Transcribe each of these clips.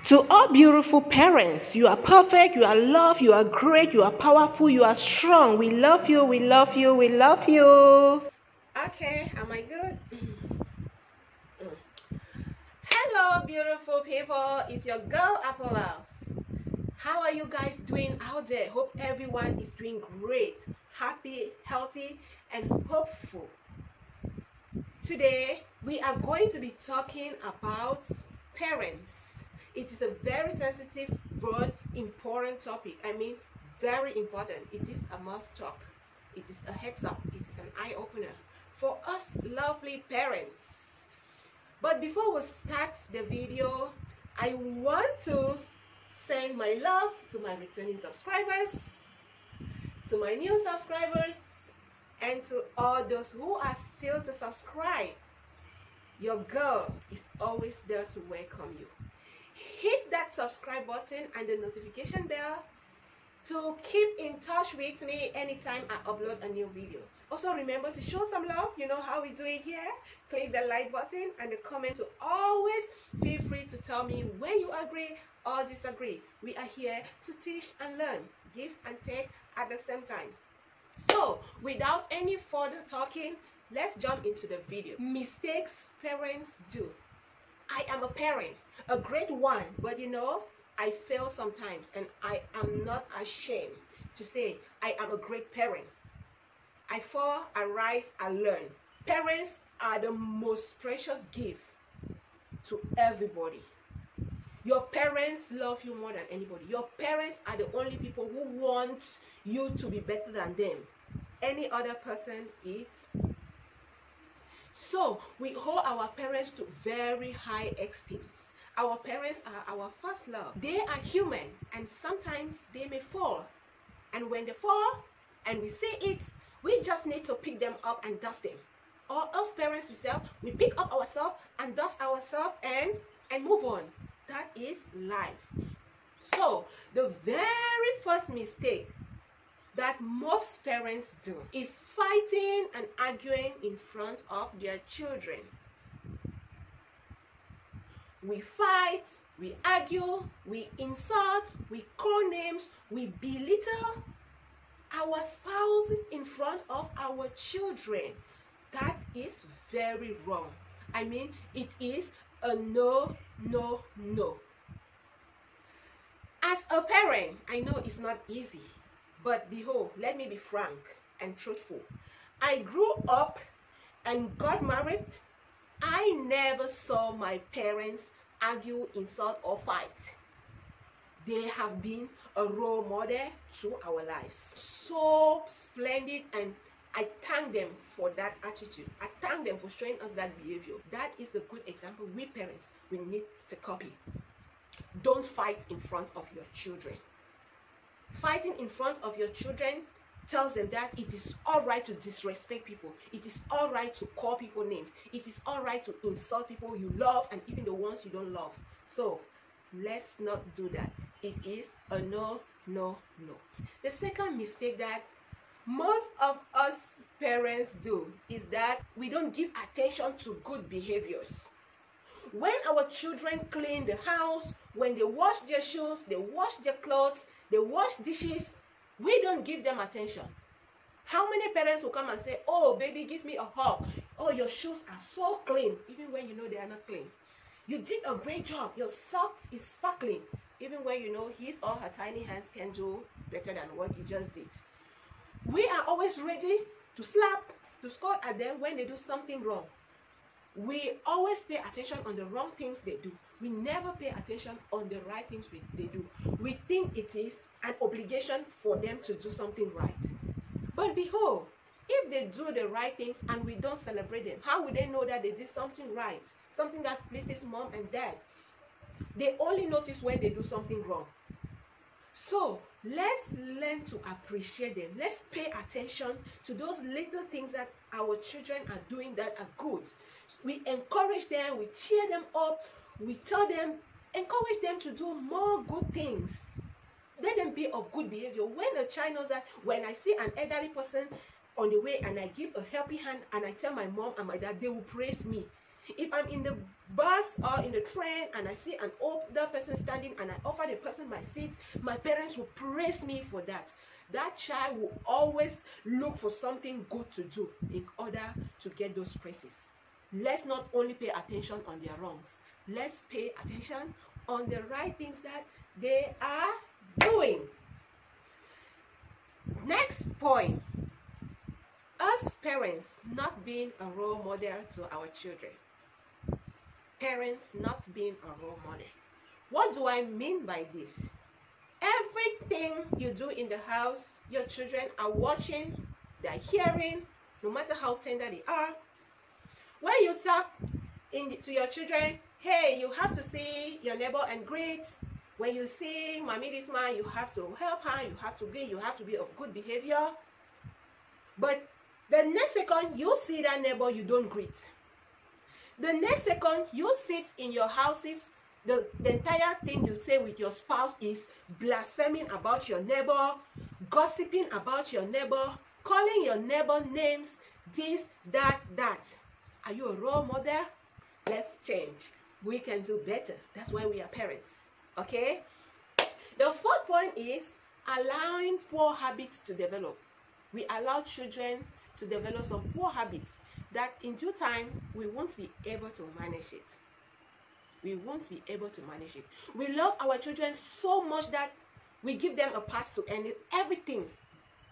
To all beautiful parents, you are perfect, you are loved, you are great, you are powerful, you are strong. We love you, we love you, we love you. Okay, am I good? Hello, beautiful people. It's your girl, Apple Love. How are you guys doing out there? Hope everyone is doing great, happy, healthy, and hopeful. Today, we are going to be talking about parents. It is a very sensitive, broad, important topic. I mean, very important. It is a must talk. It is a heads up. It is an eye opener for us lovely parents. But before we start the video, I want to send my love to my returning subscribers, to my new subscribers, and to all those who are still to subscribe. Your girl is always there to welcome you. Hit that subscribe button and the notification bell to keep in touch with me anytime I upload a new video. Also remember to show some love. You know how we do it here. Click the like button and the comment to always feel free to tell me when you agree or disagree. We are here to teach and learn, give and take at the same time. So without any further talking, let's jump into the video. Mistakes parents do. I am a parent, a great one, but you know, I fail sometimes, and I am not ashamed to say I am a great parent. I fall, I rise, I learn. Parents are the most precious gift to everybody. Your parents love you more than anybody. Your parents are the only people who want you to be better than them. Any other person is. So we hold our parents to very high esteem. Our parents are our first love. They are human and sometimes they may fall. And when they fall and we see it, we just need to pick them up and dust them. Or us parents ourselves, we pick up ourselves and dust ourselves and move on. That is life. So the very first mistake that most parents do is fighting and arguing in front of their children. We fight, we argue, we insult, we call names, we belittle our spouses in front of our children. That is very wrong. I mean, it is a no, no, no. As a parent, I know it's not easy. But behold, let me be frank and truthful. I grew up and got married. I never saw my parents argue, insult, or fight. They have been a role model through our lives. So splendid, and I thank them for that attitude. I thank them for showing us that behavior. That is a good example we parents we need to copy. Don't fight in front of your children. Fighting in front of your children tells them that it is all right to disrespect people. It is all right to call people names. It is all right to insult people you love and even the ones you don't love. So let's not do that. It is a no, no, no. The second mistake that most of us parents do is that we don't give attention to good behaviors. When our children clean the house, when they wash their shoes, they wash their clothes, they wash dishes, we don't give them attention. How many parents will come and say, oh, baby, give me a hug. Oh, your shoes are so clean, even when you know they are not clean. You did a great job. Your socks is sparkling, even when you know his or her tiny hands can do better than what you just did. We are always ready to slap, to scold at them when they do something wrong. We always pay attention on the wrong things they do. We never pay attention on the right things they do. We think it is an obligation for them to do something right. But behold, if they do the right things and we don't celebrate them, how will they know that they did something right? Something that pleases mom and dad. They only notice when they do something wrong. So let's learn to appreciate them. Let's pay attention to those little things that our children are doing that are good. We encourage them, we cheer them up, we tell them, encourage them to do more good things. Let them be of good behavior. When a child knows that when I see an elderly person on the way and I give a helping hand and I tell my mom and my dad, they will praise me. If I'm in the bus or in the train and I see an older person standing and I offer the person my seat, my parents will praise me for that. That child will always look for something good to do in order to get those praises. Let's not only pay attention on their wrongs. Let's pay attention on the right things that they are doing. Next point. Us parents not being a role model to our children. Parents not being a role model. What do I mean by this? Everything you do in the house, your children are watching, they are hearing, no matter how tender they are. When you talk to your children, hey, you have to see your neighbor and greet. When you see mommy this man, you have to help her, you have to greet, you have to be of good behavior. But the next second you see that neighbor, you don't greet. The next second you sit in your houses, the entire thing you say with your spouse is blaspheming about your neighbor, gossiping about your neighbor, calling your neighbor names, this, that, that. Are you a role model? Let's change. We can do better. That's why we are parents. Okay? The fourth point is allowing poor habits to develop. We allow children to develop some poor habits that in due time we won't be able to manage it. We won't be able to manage it. We love our children so much that we give them a pass to everything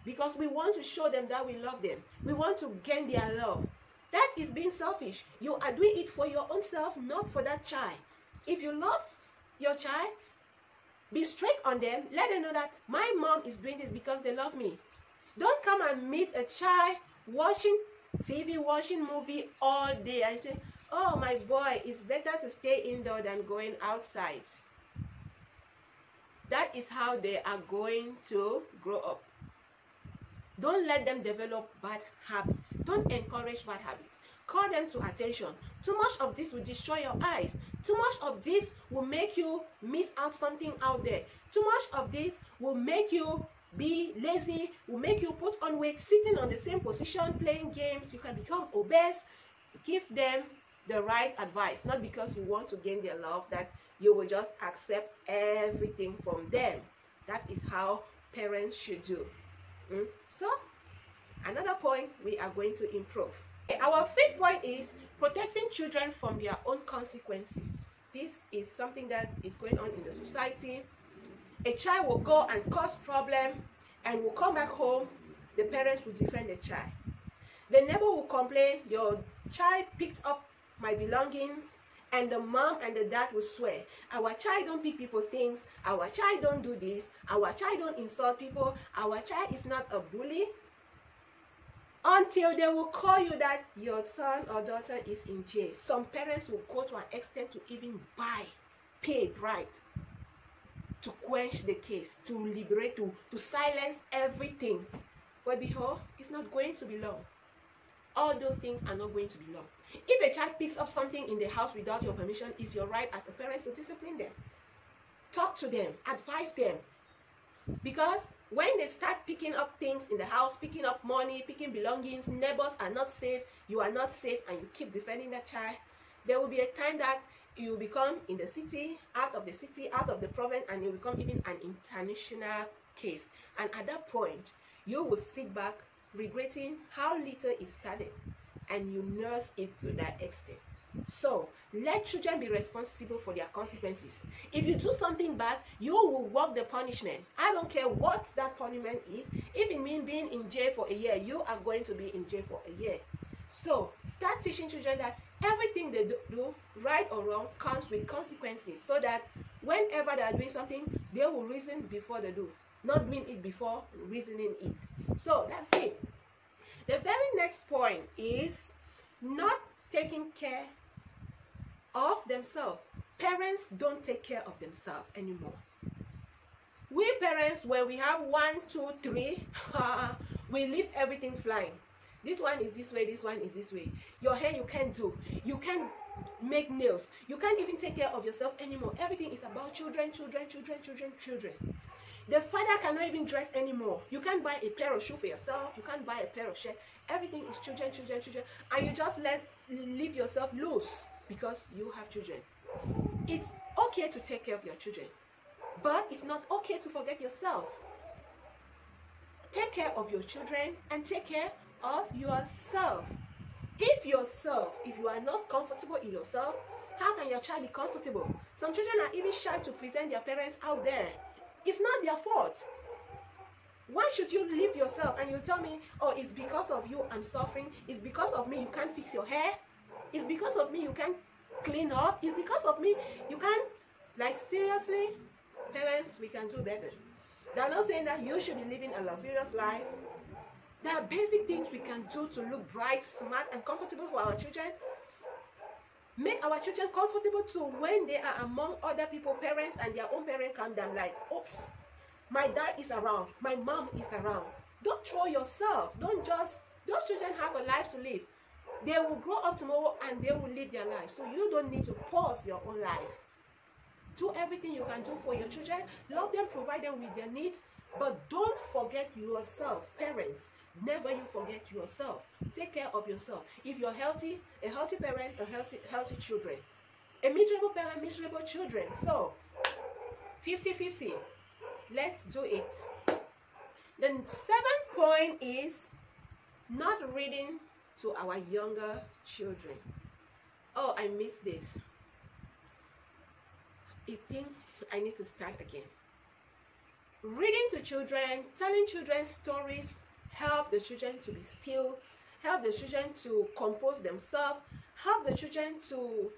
because we want to show them that we love them. We want to gain their love. That is being selfish. You are doing it for your own self, not for that child. If you love your child, be straight on them. Let them know that my mom is doing this because they love me. Don't come and meet a child watching TV, watching movie all day and say, oh, my boy, it's better to stay indoor than going outside. That is how they are going to grow up. Don't let them develop bad habits. Don't encourage bad habits. Call them to attention. Too much of this will destroy your eyes. Too much of this will make you miss out something out there. Too much of this will make you be lazy, will make you put on weight, sitting on the same position, playing games. You can become obese. Give them the right advice, not because you want to gain their love, that you will just accept everything from them. That is how parents should do. So, another point we are going to improve. Our fifth point is protecting children from their own consequences. This is something that is going on in the society. A child will go and cause problem and will come back home. The parents will defend the child. The neighbor will complain, your child picked up my belongings, and the mom and the dad will swear, our child don't pick people's things, our child don't do this, our child don't insult people, our child is not a bully, until they will call you that your son or daughter is in jail. Some parents will go to an extent to even pay bribe to quench the case, to liberate, to silence everything. But behold, it's not going to be long. All those things are not going to be long. If a child picks up something in the house without your permission, it's your right as a parent to discipline them. Talk to them, advise them. Because when they start picking up things in the house, picking up money, picking belongings, neighbors are not safe, you are not safe, and you keep defending that child, there will be a time that you become in the city, out of the province, and you become even an international case. And at that point, you will sit back regretting how little it started, and you nurse it to that extent. So let children be responsible for their consequences. If you do something bad, you will work the punishment. I don't care what that punishment is. If it means being in jail for a year, you are going to be in jail for a year. So start teaching children that everything they do, right or wrong, comes with consequences, so that whenever they are doing something, they will reason before they do, not doing it before reasoning it. So that's it. The very next point is not taking care of themselves. Parents don't take care of themselves anymore. We parents, when we have 1, 2, 3, we leave everything flying. This one is this way, this one is this way. Your hair you can't do. You can't make nails. You can't even take care of yourself anymore. Everything is about children, children, children, children, children. The father cannot even dress anymore. You can't buy a pair of shoes for yourself. You can't buy a pair of shirt. Everything is children, children, children. And you just leave yourself loose. because you have children. It's okay to take care of your children, but it's not okay to forget yourself. Take care of your children and take care of yourself. If you are not comfortable in yourself, how can your child be comfortable? Some children are even shy to present their parents out there. It's not their fault. Why should you leave yourself and you tell me, oh, it's because of you I'm suffering, it's because of me you can't fix your hair, it's because of me you can't clean up, it's because of me you can't, like, seriously? Parents, we can do better. They're not saying that you should be living a luxurious life. There are basic things we can do to look bright, smart, and comfortable for our children. Make our children comfortable too when they are among other people, parents, and their own parent calm down, like, oops, my dad is around, my mom is around. Don't throw yourself. Don't just, those children have a life to live. They will grow up tomorrow and they will live their life. So you don't need to pause your own life. Do everything you can do for your children. Love them, provide them with their needs. But don't forget yourself. Parents, never you forget yourself. Take care of yourself. If you're healthy, a healthy parent, healthy children. A miserable parent, miserable children. So, 50-50. Let's do it. The 7th point is not reading to our younger children. Oh, I missed this. I think I need to start again. Reading to children, telling children stories, help the children to be still, help the children to compose themselves, help the children to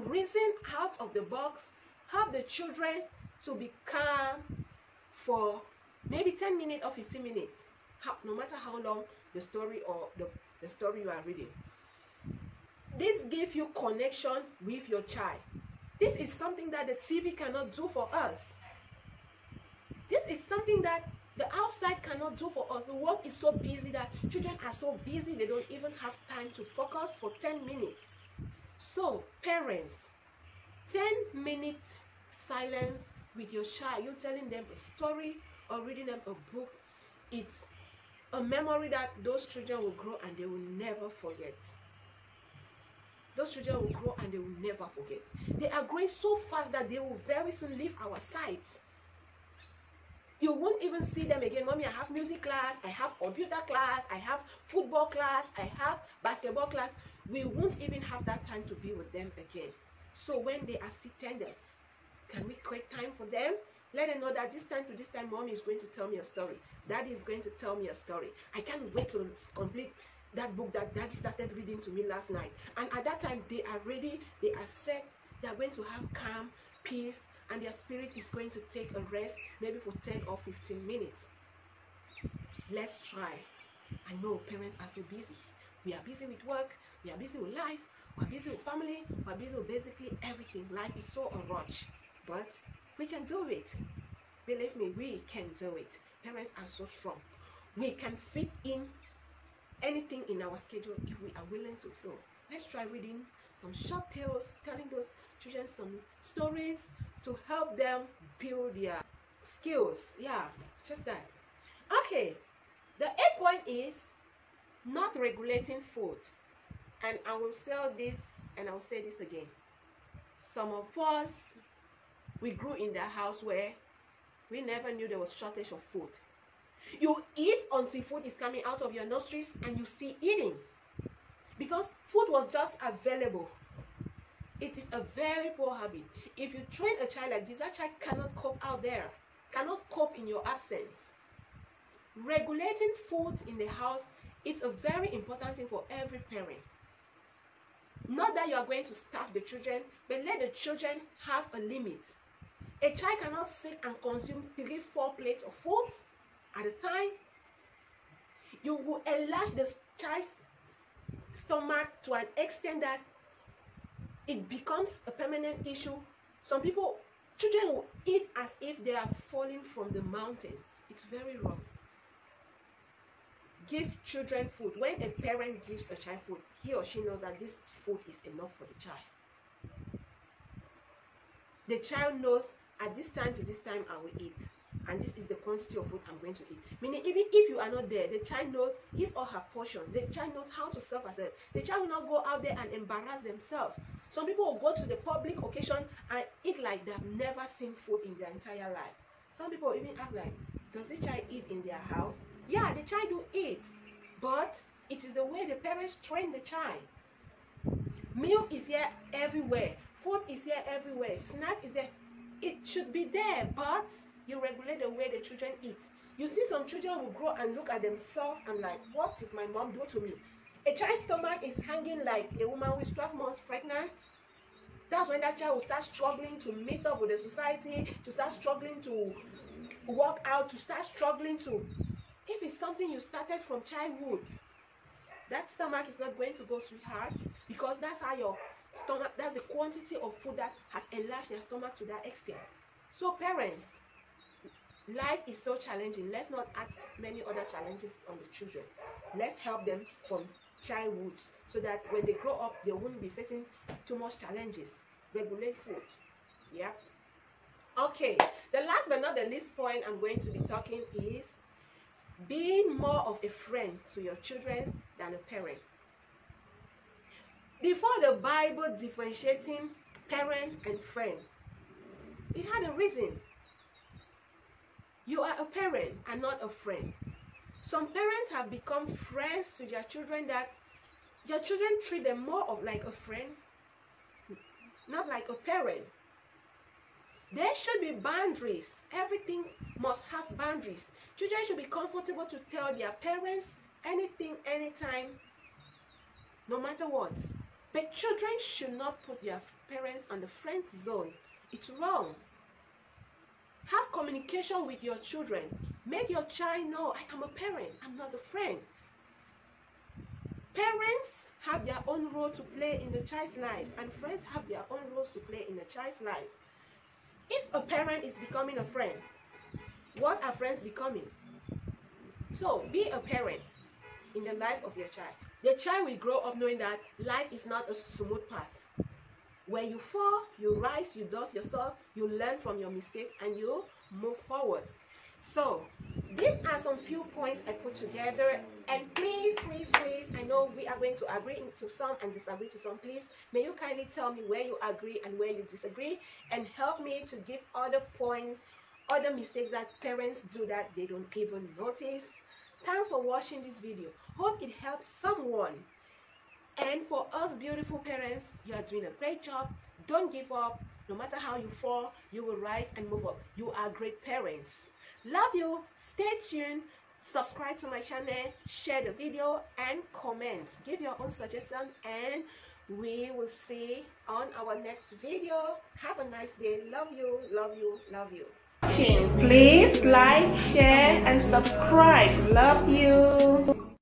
reason out of the box, help the children to be calm for maybe 10 minutes or 15 minutes, no matter how long the story or the story you are reading. This gives you connection with your child. This is something that the TV cannot do for us. This is something that the outside cannot do for us. The world is so busy that children are so busy they don't even have time to focus for 10 minutes. So, parents, 10 minutes silence with your child. You're telling them a story or reading them a book. It's a memory that those children will grow and they will never forget. Those children will grow and they will never forget. They are growing so fast that they will very soon leave our sights. You won't even see them again. Mommy, I have music class, I have computer class, I have football class, I have basketball class. We won't even have that time to be with them again. So when they are still tender, can we create time for them? Let them know that this time to this time, Mommy is going to tell me a story. Daddy is going to tell me a story. I can't wait to complete that book that Daddy started reading to me last night. And at that time, they are ready, they are set, they are going to have calm, peace, and their spirit is going to take a rest, maybe for 10 or 15 minutes. Let's try. I know parents are so busy. We are busy with work, we are busy with life, we are busy with family, we are busy with basically everything. Life is so a rush, but we can do it. Believe me, we can do it. Parents are so strong. We can fit in anything in our schedule if we are willing to. So let's try reading some short tales, telling those children some stories to help them build their skills. Yeah, just that. Okay, the 8th point is not regulating food. And I will say this and I will say this again. Some of us, we grew in the house where we never knew there was shortage of food. You eat until food is coming out of your nostrils and you still eating. Because food was just available. It is a very poor habit. If you train a child like this, that child cannot cope out there, cannot cope in your absence. Regulating food in the house is a very important thing for every parent. Not that you are going to starve the children, but let the children have a limit. A child cannot sit and consume 3-4 plates of food at a time. You will enlarge the child's stomach to an extent that it becomes a permanent issue. Some children will eat as if they are falling from the mountain. It's very wrong. Give children food. When a parent gives a child food, he or she knows that this food is enough for the child. The child knows at this time to this time I will eat. and this is the quantity of food I'm going to eat. Meaning, even if you are not there, the child knows his or her portion. The child knows how to serve herself. The child will not go out there and embarrass themselves. Some people will go to the public occasion and eat like they've never seen food in their entire life. Some people even ask like, does the child eat in their house? Yeah, the child do eat, but it is the way the parents train the child. Milk is here everywhere. Food is here everywhere. Snack is there. It should be there, but you regulate the way the children eat. You see some children will grow and look at themselves and like, what did my mom do to me? A child's stomach is hanging like a woman who is 12 months pregnant. That's when that child will start struggling to meet up with the society, to start struggling to work out, to start struggling to... If it's something you started from childhood, that stomach is not going to go, sweetheart, because that's how your stomach, that's the quantity of food that has enlarged your stomach to that extent. So parents, life is so challenging. Let's not add many other challenges on the children. Let's help them from childhood so that when they grow up, they won't be facing too much challenges. Regulate food. Yeah. Okay. The last but not the least point I'm going to be talking is being more of a friend to your children than a parent. Before the Bible differentiating parent and friend, it had a reason. You are a parent and not a friend. Some parents have become friends to their children that your children treat them more of like a friend, not like a parent. There should be boundaries. Everything must have boundaries. Children should be comfortable to tell their parents anything, anytime, no matter what. But children should not put their parents on the friend zone. It's wrong. Have communication with your children. Make your child know, I am a parent, I'm not a friend. Parents have their own role to play in the child's life, and friends have their own roles to play in the child's life. If a parent is becoming a friend, what are friends becoming? So, be a parent in the life of your child. The child will grow up knowing that life is not a smooth path. When you fall, you rise, you dust yourself, you learn from your mistake, and you move forward. So, these are some few points I put together, and please, I know we are going to agree to some and disagree to some. Please, may you kindly tell me where you agree and where you disagree, and help me to give other points, other mistakes that parents do that they don't even notice. Thanks for watching this video. Hope it helps someone. And for us beautiful parents, you are doing a great job. Don't give up. No matter how you fall, you will rise and move up. You are great parents. Love you. Stay tuned. Subscribe to my channel. Share the video and comment. Give your own suggestion, and we will see on our next video. Have a nice day. Love you. Love you. Love you. Please like, share, and subscribe. Love you.